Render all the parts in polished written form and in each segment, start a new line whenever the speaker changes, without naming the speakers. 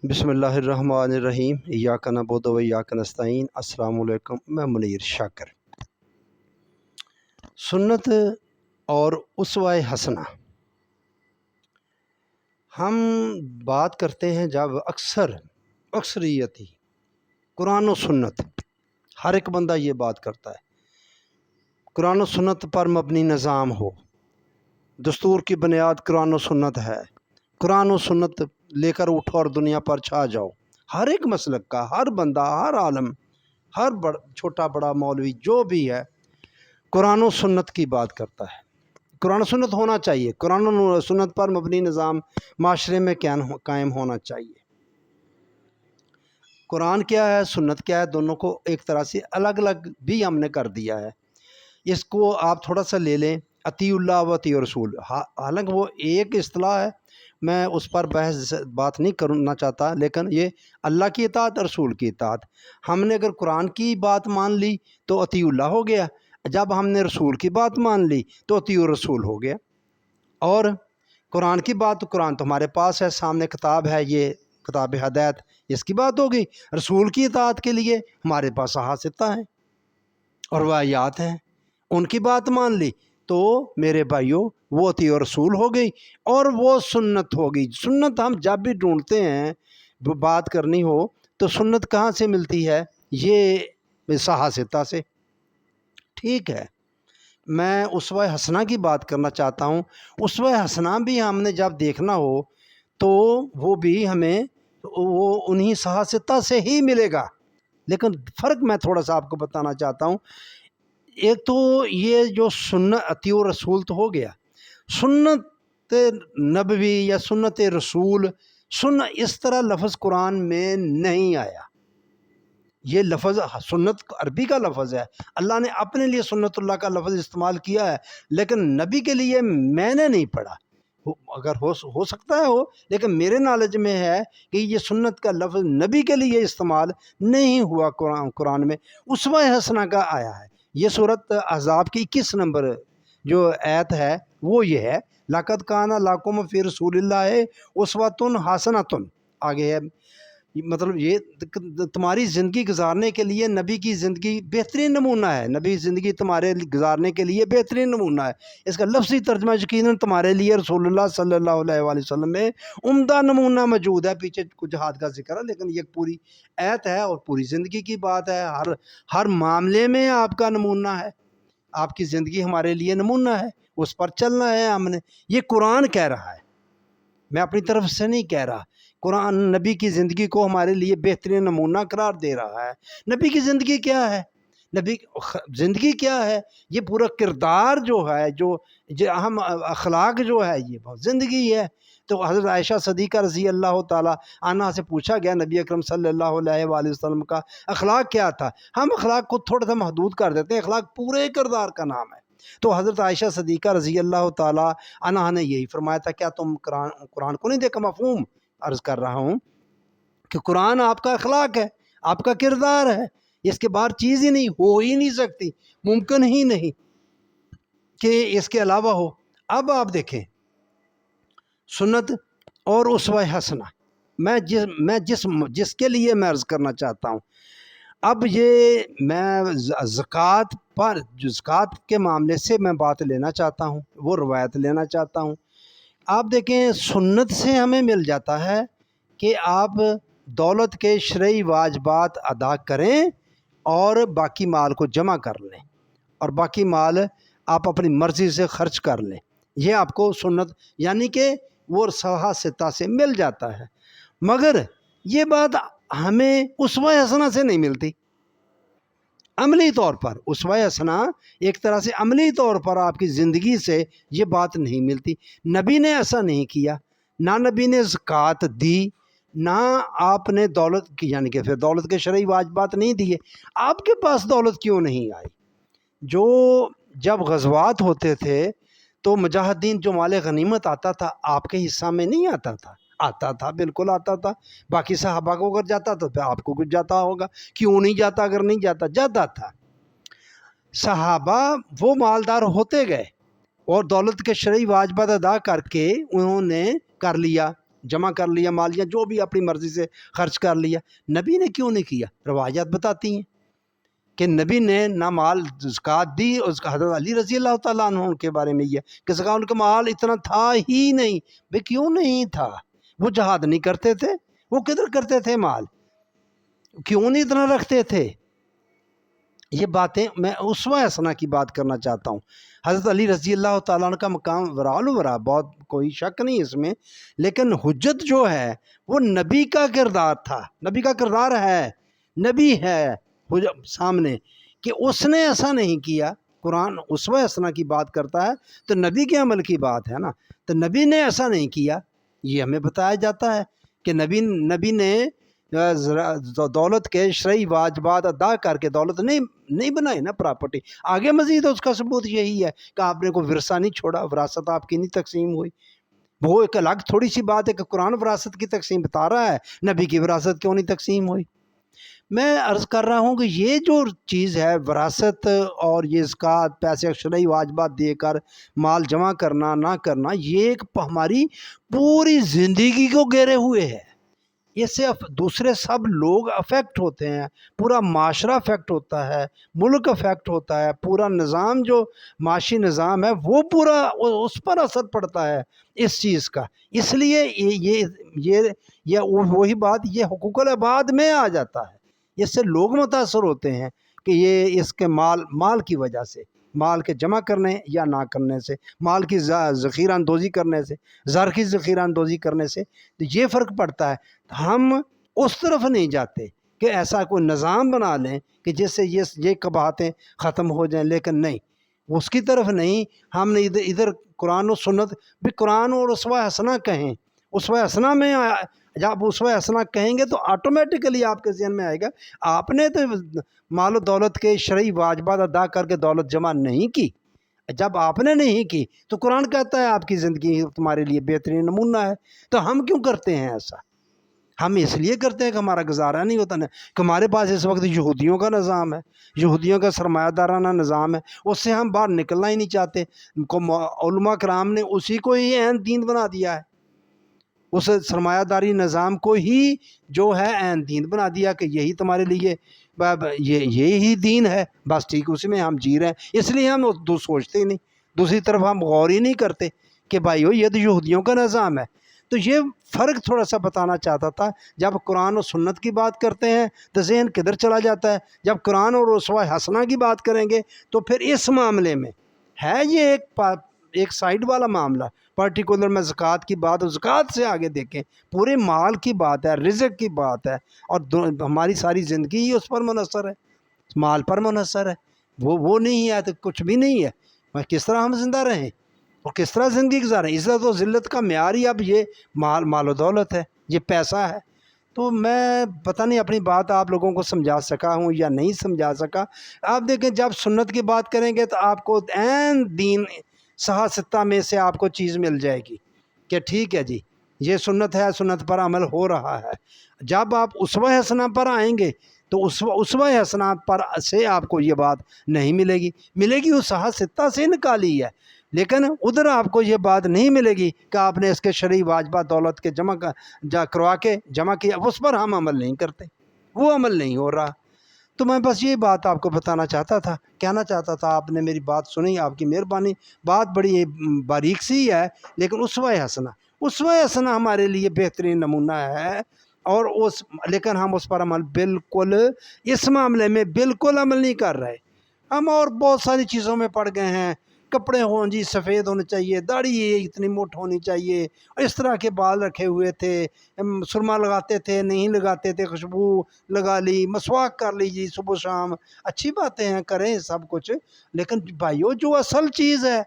بسم اللہ الرحمن الرحیم ایاک نعبد و ایاک نستعین۔ السلام علیکم، میں منیر شاکر۔ سنت اور اسوہ حسنہ ہم بات کرتے ہیں جب اکثریتی قرآن و سنت، ہر ایک بندہ یہ بات کرتا ہے قرآن و سنت پر مبنی نظام ہو، دستور کی بنیاد قرآن و سنت ہے، قرآن و سنت لے کر اٹھو اور دنیا پر چھا جاؤ۔ ہر ایک مسلک کا ہر بندہ، ہر عالم، ہر چھوٹا بڑا مولوی جو بھی ہے قرآن و سنت کی بات کرتا ہے۔ قرآن و سنت ہونا چاہیے، قرآن و سنت پر مبنی نظام معاشرے میں قائم ہونا چاہیے۔ قرآن کیا ہے، سنت کیا ہے، دونوں کو ایک طرح سے الگ الگ بھی ہم نے کر دیا ہے۔ اس کو آپ تھوڑا سا لے لیں، اطیع اللہ و اطیع رسول، حالانکہ وہ ایک اصطلاح ہے، میں اس پر بات نہیں کرنا چاہتا، لیکن یہ اللہ کی اطاعت، رسول کی اطاعت۔ ہم نے اگر قرآن کی بات مان لی تو اطیع اللہ ہو گیا، جب ہم نے رسول کی بات مان لی تو اطیع الرسول ہو گیا۔ اور قرآن کی بات، قرآن تو ہمارے پاس ہے، سامنے کتاب ہے، یہ کتاب ہدایت، اس کی بات ہوگی۔ رسول کی اطاعت کے لیے ہمارے پاس احادیث ہیں اور روایات ہیں، ان کی بات مان لی تو میرے بھائیوں وہ اطیع رسول ہو گئی اور وہ سنت ہو گئی۔ سنت ہم جب بھی ڈھونڈتے ہیں بات کرنی ہو تو سنت کہاں سے ملتی ہے؟ یہ صحابہ سے۔ ٹھیک ہے، میں اسوہ حسنہ کی بات کرنا چاہتا ہوں۔ اسوہ حسنہ بھی ہم نے جب دیکھنا ہو تو وہ بھی ہمیں وہ انہی صحابہ سے ہی ملے گا، لیکن فرق میں تھوڑا سا آپ کو بتانا چاہتا ہوں۔ ایک تو یہ جو سنت اطیع رسول تو ہو گیا، سنت نبوی یا سنت رسول، اس طرح لفظ قرآن میں نہیں آیا۔ یہ لفظ سنت عربی کا لفظ ہے، اللہ نے اپنے لیے سنت اللہ کا لفظ استعمال کیا ہے، لیکن نبی کے لیے میں نے نہیں پڑھا، اگر ہو سکتا ہے ہو، لیکن میرے نالج میں ہے کہ یہ سنت کا لفظ نبی کے لیے استعمال نہیں ہوا قرآن میں، اسوہ حسنہ کا آیا ہے۔ یہ سورۃ احزاب کی 21 نمبر جو آیت ہے وہ یہ ہے، لَقَدْ كَانَ لَكُمْ فِي رَسُولِ اللَّهِ أُسْوَةٌ حَسَنَةٌ۔ آگے ہے مطلب یہ تمہاری زندگی گزارنے کے لیے نبی کی زندگی بہترین نمونہ ہے، نبی زندگی تمہارے گزارنے کے لیے بہترین نمونہ ہے۔ اس کا لفظی ترجمہ یقیناً تمہارے لیے رسول اللہ صلی اللہ علیہ وآلہ وسلم میں عمدہ نمونہ موجود ہے۔ پیچھے کچھ جہاد کا ذکر ہے، لیکن یہ پوری آیت ہے اور پوری زندگی کی بات ہے، ہر معاملے میں آپ کا نمونہ ہے، آپ کی زندگی ہمارے لیے نمونہ ہے، اس پر چلنا ہے ہم نے۔ یہ قرآن کہہ رہا ہے، میں اپنی طرف سے نہیں کہہ رہا۔ قرآن نبی کی زندگی کو ہمارے لیے بہترین نمونہ قرار دے رہا ہے۔ نبی کی زندگی کیا ہے؟ نبی زندگی کیا ہے؟ یہ پورا کردار جو ہے، جو اہم اخلاق جو ہے، یہ بہت زندگی ہے۔ تو حضرت عائشہ صدیقہ رضی اللہ تعالیٰ عنہا سے پوچھا گیا نبی اکرم صلی اللہ علیہ وآلہ وسلم کا اخلاق کیا تھا؟ ہم اخلاق کو تھوڑا سا محدود کر دیتے ہیں، اخلاق پورے کردار کا نام ہے۔ تو حضرت عائشہ صدیقہ رضی اللہ تعالیٰ عنہا نے یہی فرمایا تھا، کیا تم قرآن کو نہیں دیکھا؟ مفہوم عرض کر رہا ہوں کہ قرآن آپ کا اخلاق ہے، آپ کا کردار ہے، اس کے باہر چیز ہی نہیں، ہو ہی نہیں سکتی، ممکن ہی نہیں کہ اس کے علاوہ ہو۔ اب آپ دیکھیں سنت اور اسوہ حسنہ، میں جس کے لیے میں عرض کرنا چاہتا ہوں، اب یہ میں زکوٰۃ کے معاملے سے میں بات لینا چاہتا ہوں، وہ روایت لینا چاہتا ہوں۔ آپ دیکھیں سنت سے ہمیں مل جاتا ہے کہ آپ دولت کے شرعی واجبات ادا کریں اور باقی مال کو جمع کر لیں، اور باقی مال آپ اپنی مرضی سے خرچ کر لیں، یہ آپ کو سنت یعنی کہ وہ صحابہ سے مل جاتا ہے۔ مگر یہ بات ہمیں اسوہ حسنہ سے نہیں ملتی۔ عملی طور پر اسوہ حسنہ ایک طرح سے عملی طور پر آپ کی زندگی سے یہ بات نہیں ملتی۔ نبی نے ایسا نہیں کیا، نہ نبی نے زکوٰۃ دی، نہ آپ نے دولت کی یعنی کہ پھر دولت کے شرعی واجبات نہیں دیے۔ آپ کے پاس دولت کیوں نہیں آئی؟ جو جب غزوات ہوتے تھے تو مجاہدین جو مال غنیمت آتا تھا آپ کے حصہ میں نہیں آتا تھا؟ آتا تھا، بالکل آتا تھا۔ باقی صحابہ کو اگر جاتا تو پھر آپ کو کچھ جاتا ہوگا، کیوں نہیں جاتا؟ اگر نہیں جاتا، جاتا تھا۔ صحابہ وہ مالدار ہوتے گئے اور دولت کے شرعی واجبات ادا کر کے انہوں نے کر لیا، जमा कर लिया माल या जो भी अपनी मर्ज़ी से खर्च कर लिया। नबी ने क्यों नहीं किया? रवायात बताती हैं कि नबी ने ना माल ज़कात दी। उसका हज़रत अली रज़ी अल्लाह ताला अन्हु के बारे में ये कि ज़कात उनका माल इतना था ही नहीं। भाई क्यों नहीं था? वो जहाद नहीं करते थे, वो किधर करते थे माल, क्यों नहीं इतना रखते थे? ये बातें मैं उसवा हसना की बात करना चाहता हूँ। हज़रत अली रज़ी अल्लाह ताला अन्हु का मकाम वराल वरा, बहुत कोई शक नहीं इसमें, लेकिन हुज्जत जो है वो नबी का किरदार था, नबी का किरदार है, नबी है सामने कि उसने ऐसा नहीं किया। कुरान उसवा हसना की बात करता है तो नबी के अमल की बात है ना, तो नबी ने ऐसा नहीं किया, ये हमें बताया जाता है कि नबी ने दौलत के शरई वाजबात अदा करके दौलत नहीं बनाई ना प्रॉपर्टी। आगे मजीद उसका सबूत यही है कि आपने कोई विरसा नहीं छोड़ा, विरासत आपकी नहीं तकसीम हुई। वो एक अलग थोड़ी सी बात है कि कुरान विरासत की तकसीम बता रहा है, नबी की विरासत क्यों नहीं तकसीम हुई। मैं अर्ज़ कर रहा हूँ कि ये जो चीज़ है विरासत और ये ज़कात, पैसे शरई वाजबात देकर माल जमा करना ना करना, ये एक हमारी पूरी ज़िंदगी को घेरे हुए है। इससे दूसरे सब लोग अफेक्ट होते हैं, पूरा माशरा अफेक्ट होता है, मुल्क अफेक्ट होता है, पूरा निज़ाम जो माशी निज़ाम है वो पूरा उस पर असर पड़ता है इस चीज़ का। इसलिए ये वही बात, ये हुकूकुल इबाद में आ जाता है। इससे लोग मुतासर होते हैं कि ये इसके माल की वजह से, माल के जमा करने या ना करने से, माल की ज़ख़ीरा अंदोज़ी करने से, ज़र की ज़ख़ीरा अंदोज़ी करने से, तो ये फ़र्क पड़ता है। हम उस तरफ नहीं जाते कि ऐसा कोई निज़ाम बना लें कि जिससे ये कबाहतें ख़त्म हो जाएं, लेकिन नहीं, उसकी तरफ नहीं। हमने इधर कुरान और सुन्नत भी, कुरान और उसवा हसना कहें, उसवा हसना में जब आप उसवा हसना कहेंगे तो ऑटोमेटिकली आपके ज़हन में आएगा आपने तो मालो दौलत के शरई वाजबात अदा करके दौलत जमा नहीं की। जब आपने नहीं की तो कुरान कहता है आपकी ज़िंदगी तुम्हारे लिए बेहतरीन नमूना है। तो हम क्यों करते हैं ऐसा? हम इसलिए करते हैं कि हमारा गुजारा नहीं होता ना, कि हमारे पास इस वक्त यहूदियों का निज़ाम है, यहूदियों का सरमायादाराना निज़ाम है, उससे हम बाहर निकलना ही नहीं चाहते। उलमा कराम ने उसी को ही ऐन दीन बना दिया है, उस सरमायादारी निज़ाम को ही जो है ऐन दीन बना दिया कि यही तुम्हारे लिए यही दीन है, बस ठीक उसी में हम जी रहे हैं। इसलिए हम सोचते ही नहीं, दूसरी तरफ हम गौर ही नहीं करते कि भाई हो ये तो यहूदियों का निज़ाम है। तो ये फ़र्क थोड़ा सा बताना चाहता था। जब कुरान और सुन्नत की बात करते हैं तो ज़हन किधर चला जाता है, जब कुरान और उसवा हसना की बात करेंगे तो फिर इस मामले में है ये एक साइड वाला मामला। पर्टिकुलर में ज़कात की बात, और ज़कात से आगे देखें पूरे माल की बात है, रिज़्क़ की बात है, और हमारी सारी ज़िंदगी ही उस पर मुनहसर है, माल पर मुनहसर है। वो नहीं है तो कुछ भी नहीं है। किस तरह हम ज़िंदा रहें और किस तरह ज़िंदगी गुजारें? इज़्ज़त और ज़िल्लत का मेयार ही अब ये माल व दौलत है, ये पैसा है। तो मैं पता नहीं अपनी बात आप लोगों को समझा सका हूँ या नहीं समझा सका। आप देखें जब सुन्नत की बात करेंगे तो आपको ऐन दीन सहा सित्ता में से आपको चीज़ मिल जाएगी कि ठीक है जी ये सुन्नत है, सुन्नत पर अमल हो रहा है। जब आप उसवा हसना पर आएंगे तो उसवा हसना पर से आपको ये बात नहीं मिलेगी उस सहा सित्ता से निकाली है, लेकिन उधर आपको ये बात नहीं मिलेगी कि आपने इसके शरई वाजबात दौलत के करवा के जमा किया, उस पर हम अमल नहीं करते, वो अमल नहीं हो रहा। तो मैं बस ये बात आपको बताना चाहता था, कहना चाहता था। आपने मेरी बात सुनी, आपकी मेहरबानी। बात बड़ी बारीक सी है, लेकिन उसवा हसना हमारे लिए बेहतरीन नमूना है, और लेकिन हम उस पर अमल बिल्कुल इस मामले में बिल्कुल अमल नहीं कर रहे। हम और बहुत सारी चीज़ों में पड़ गए हैं। कपड़े हों जी सफ़ेद होने चाहिए, दाढ़ी इतनी मोटी होनी चाहिए, इस तरह के बाल रखे हुए थे, सुरमा लगाते थे नहीं लगाते थे, खुशबू लगा ली, मसवाक कर लीजिए सुबह शाम, अच्छी बातें हैं करें सब कुछ, लेकिन भाइयों जो असल चीज़ है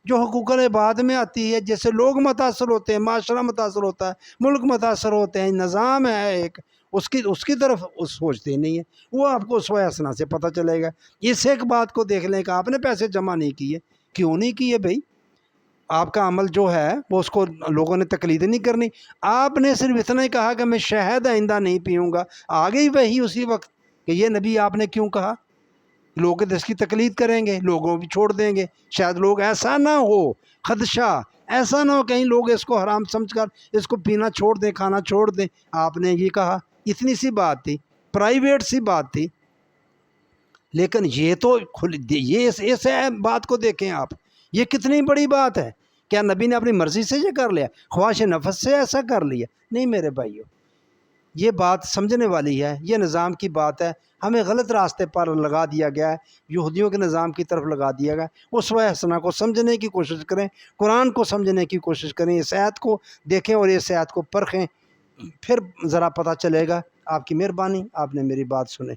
जो हुकूकुल इबाद में आती है, जैसे लोग मुतासर होते हैं, माशरा मुतासर होता है, मुल्क मुतासर होते हैं, निज़ाम है एक, उसकी तरफ सोचते ही नहीं है। वो आपको उसवा हसना से पता चलेगा। इस एक बात को देख लें कि आपने पैसे जमा नहीं किए, क्यों नहीं किए भाई? आपका अमल जो है वो उसको लोगों ने तकलीद नहीं करनी। आपने सिर्फ इतना ही कहा कि मैं शहद आइंदा नहीं पीऊँगा, आ गई वही उसी वक्त कि ये नबी आपने क्यों कहा। लोग इसकी तकलीद करेंगे, लोगों भी छोड़ देंगे। शायद लोग ऐसा ना हो, खदशा ایسا نہ ہو کہیں لوگ اس کو حرام سمجھ کر اس کو پینا چھوڑ دیں، کھانا چھوڑ دیں۔ آپ نے یہ کہا، اتنی سی بات تھی، پرائیویٹ سی بات تھی، لیکن یہ تو یہ اس بات کو دیکھیں آپ، یہ کتنی بڑی بات ہے۔ کیا نبی نے اپنی مرضی سے یہ کر لیا، خواہش نفس سے ایسا کر لیا؟ نہیں میرے بھائیو، یہ بات سمجھنے والی ہے، یہ نظام کی بات ہے۔ ہمیں غلط راستے پر لگا دیا گیا ہے، یہودیوں کے نظام کی طرف لگا دیا گیا ہے۔ اسوہ حسنہ کو سمجھنے کی کوشش کریں، قرآن کو سمجھنے کی کوشش کریں، اس آیت کو دیکھیں اور اس آیت کو پرکھیں، پھر ذرا پتہ چلے گا۔ آپ کی مہربانی، آپ نے میری بات سنی۔